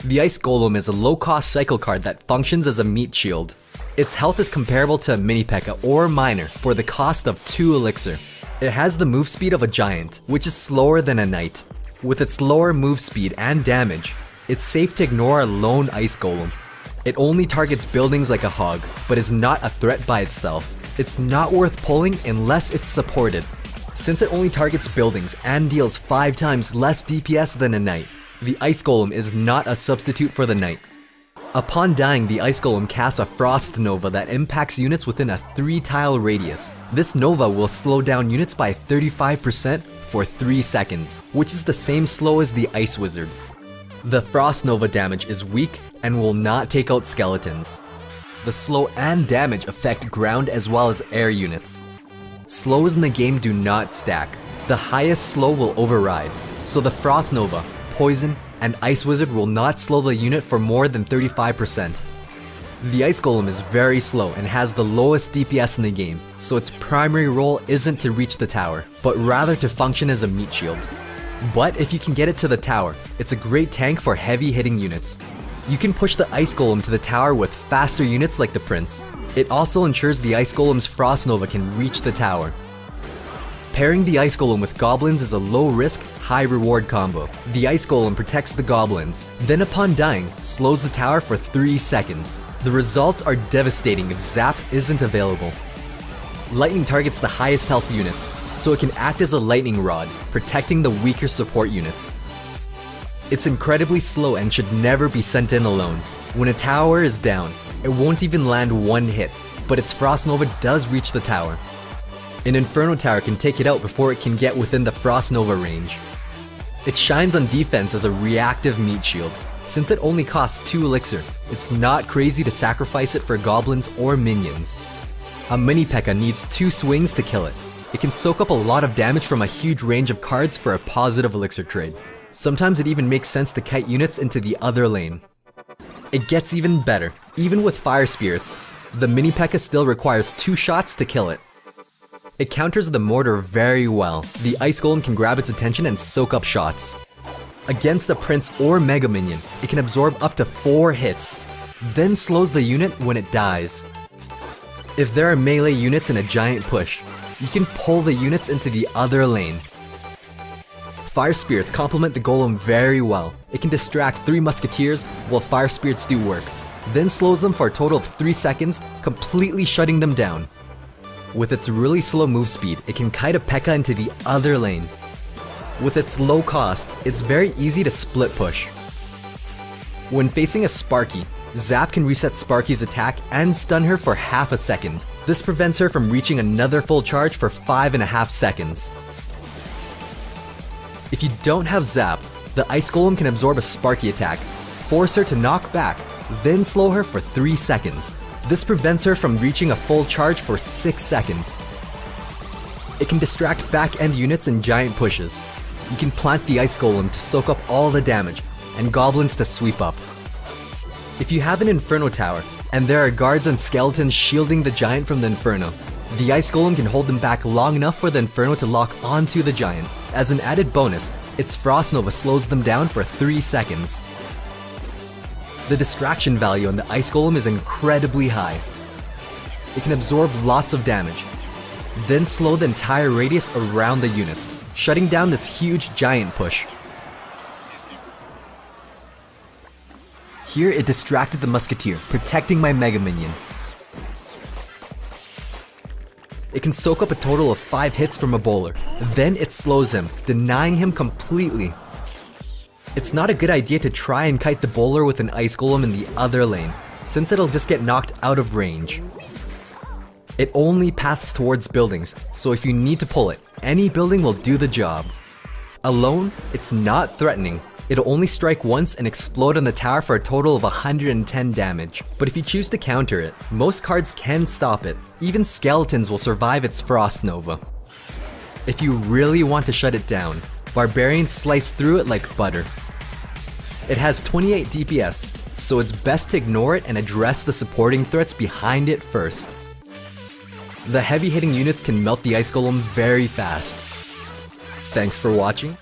The Ice Golem is a low-cost cycle card that functions as a meat shield. Its health is comparable to a mini P.E.K.K.A or Miner for the cost of 2 elixir. It has the move speed of a giant, which is slower than a knight. With its lower move speed and damage, it's safe to ignore a lone Ice Golem. It only targets buildings like a hog, but is not a threat by itself. It's not worth pulling unless it's supported. Since it only targets buildings and deals 5 times less DPS than a knight, the Ice Golem is not a substitute for the knight. Upon dying, the Ice Golem casts a Frost Nova that impacts units within a 3-tile radius. This Nova will slow down units by 35% for 3 seconds, which is the same slow as the Ice Wizard. The Frost Nova damage is weak and will not take out skeletons. The slow and damage affect ground as well as air units. Slows in the game do not stack. The highest slow will override, so the Frost Nova, Poison, and Ice Wizard will not slow the unit for more than 35%. The Ice Golem is very slow and has the lowest DPS in the game, so its primary role isn't to reach the tower, but rather to function as a meat shield. But if you can get it to the tower, it's a great tank for heavy hitting units. You can push the Ice Golem to the tower with faster units like the Prince. It also ensures the Ice Golem's Frost Nova can reach the tower. Pairing the Ice Golem with Goblins is a low-risk, high-reward combo. The Ice Golem protects the Goblins, then upon dying, slows the tower for 3 seconds. The results are devastating if Zap isn't available. Lightning targets the highest health units, so it can act as a lightning rod, protecting the weaker support units. It's incredibly slow and should never be sent in alone. When a tower is down, it won't even land 1 hit, but its Frost Nova does reach the tower. An Inferno Tower can take it out before it can get within the Frost Nova range. It shines on defense as a reactive meat shield. Since it only costs 2 elixir, it's not crazy to sacrifice it for goblins or minions. A mini P.E.K.K.A needs 2 swings to kill it. It can soak up a lot of damage from a huge range of cards for a positive elixir trade. Sometimes it even makes sense to kite units into the other lane. It gets even better. Even with Fire Spirits, the mini P.E.K.K.A still requires 2 shots to kill it. It counters the mortar very well. The Ice Golem can grab its attention and soak up shots. Against a Prince or Mega Minion, it can absorb up to 4 hits, then slows the unit when it dies. If there are melee units in a giant push, you can pull the units into the other lane. Fire Spirits complement the Golem very well. It can distract 3 Musketeers while Fire Spirits do work, then slows them for a total of 3 seconds, completely shutting them down. With its really slow move speed, it can kite a P.E.K.K.A into the other lane. With its low cost, it's very easy to split push. When facing a Sparky, Zap can reset Sparky's attack and stun her for half a second. This prevents her from reaching another full charge for 5.5 seconds. If you don't have Zap, the Ice Golem can absorb a Sparky attack, force her to knock back, then slow her for 3 seconds. This prevents her from reaching a full charge for 6 seconds. It can distract back-end units in giant pushes. You can plant the Ice Golem to soak up all the damage, and Goblins to sweep up. If you have an Inferno Tower, and there are guards and skeletons shielding the giant from the Inferno, the Ice Golem can hold them back long enough for the Inferno to lock onto the giant. As an added bonus, its Frost Nova slows them down for 3 seconds. The distraction value on the Ice Golem is incredibly high. It can absorb lots of damage, then slow the entire radius around the units, shutting down this huge giant push. Here it distracted the Musketeer, protecting my Mega Minion. It can soak up a total of 5 hits from a bowler, then it slows him, denying him completely. It's not a good idea to try and kite the bowler with an Ice Golem in the other lane, since it'll just get knocked out of range. It only paths towards buildings, so if you need to pull it, any building will do the job. Alone, it's not threatening. It'll only strike once and explode on the tower for a total of 110 damage. But if you choose to counter it, most cards can stop it. Even skeletons will survive its Frost Nova. If you really want to shut it down, Barbarians slice through it like butter. It has 28 DPS, so it's best to ignore it and address the supporting threats behind it first. The heavy hitting units can melt the Ice Golem very fast. Thanks for watching.